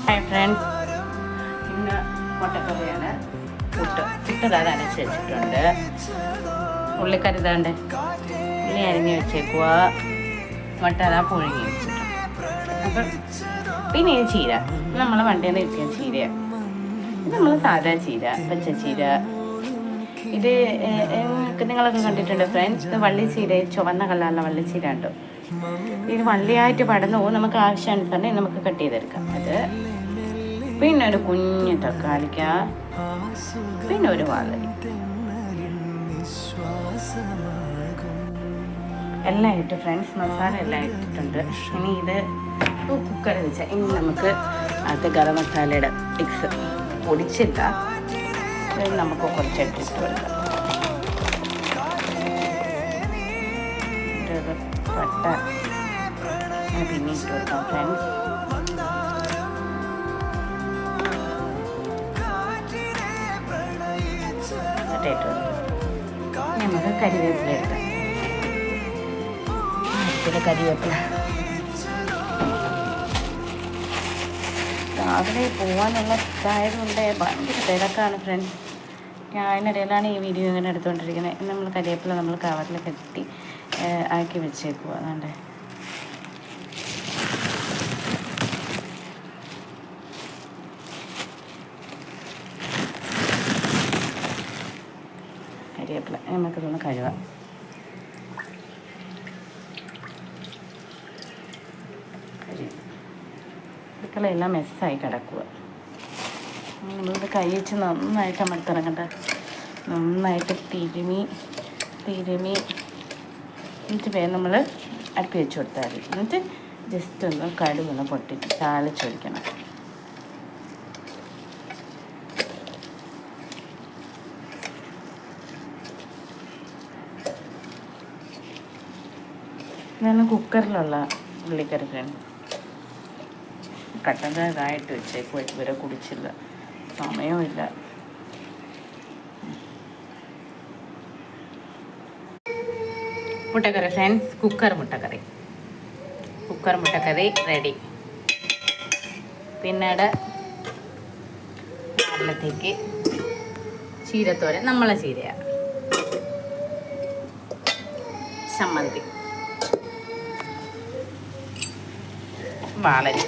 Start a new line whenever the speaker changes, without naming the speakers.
Hi friends, ഇന്ന് മുട്ടക്കറിയാണ്. പുട്ട് അരച്ച് വെച്ചിട്ടുണ്ട്. ഉള്ളിക്കറി ഇതാണ്ട് ഉള്ളി അരിഞ്ഞ് വെച്ചേക്കുക. മുട്ട പുഴുങ്ങി വെച്ചിട്ടുണ്ട്. അപ്പം പിന്നെ ഈ ചീര നമ്മൾ വണ്ടിയിൽ നിന്ന് കിട്ടിയ ചീരയാണ്. ഇത് നമ്മൾ സാധാ ചീര, പച്ച ചീര. ഇത് നിങ്ങളൊക്കെ കണ്ടിട്ടുണ്ട് ഫ്രണ്ട്സ്. ഇത് വള്ളിച്ചീര, ചുവന്ന കളറുള്ള വള്ളിച്ചീര ഉണ്ടോ? ഇത് വള്ളിയായിട്ട് പടന്നു പോകും. നമുക്ക് ആവശ്യാനുസരണം നമുക്ക് കട്ട് ചെയ്തെടുക്കാം. അത് പിന്നെ ഒരു കുഞ്ഞ് തക്കാളിക്ക, പിന്നെ ഒരു വാളരി, എല്ലാം ഇട്ട് ഫ്രണ്ട്സ്. മസാല എല്ലാം ഇട്ടിട്ടുണ്ട്. ഇനി ഇത് കുക്കറിൽ വെച്ചാൽ ഇനി നമുക്ക് അത് ഗരം മസാലയുടെ മിക്സ് പൊടിച്ചില്ല, നമുക്ക് കുറച്ചായിട്ട് ഇട്ട് കൊടുക്കാം. പട്ട പിന്നെ ഇട്ട് കൊടുക്കാം ഫ്രണ്ട്സ്. നമുക്ക് കരിവേപ്പില എടുക്കാം. കരിവേപ്പില രാവിലെ പോകാനുള്ള ഇതായതുകൊണ്ട് ഭയങ്കര തിരക്കാണ് ഫ്രണ്ട്സ്. ഞാൻ അതിനിടയിലാണ് ഈ വീഡിയോ ഇങ്ങനെ എടുത്തുകൊണ്ടിരിക്കുന്നത്. നമ്മൾ കരിവേപ്പില നമ്മൾ കവറിൽ കെട്ടി ആക്കി വെച്ചേക്കുക. അതുകൊണ്ട് കരിവേപ്പില നമുക്കിതൊന്ന് കഴുകാം. അടുക്കളയെല്ലാം മെസ്സായി കിടക്കുക. നമ്മളിത് കൈ വെച്ച് നന്നായിട്ട് അമർത്തിറങ്ങണ്ട. നന്നായിട്ട് തിരുമി എന്നിട്ട് വേഗം നമ്മൾ അടുപ്പി വെച്ച് കൊടുത്താൽ മതി. എന്നിട്ട് ജസ്റ്റ് ഒന്ന് കടുകൊന്ന് പൊട്ടിട്ട് താളിച്ചൊഴിക്കണം. ഇതാണ് കുക്കറിലുള്ള ഉള്ളിക്കറി ഫ്രണ്ട്. കട്ടൻ്റെ ഇതായിട്ട് വെച്ചേക്കും. ഇതുവരെ കുടിച്ചില്ല, സമയമില്ല. മുട്ടക്കറി ഫ്രണ്ട്സ്, കുക്കർ മുട്ടക്കറി റെഡി. പിന്നീട് വെള്ളത്തേക്ക് ചീരത്തോരൻ, നമ്മളെ ചീരയാണ്. ചമ്മന്തി, വാളരി,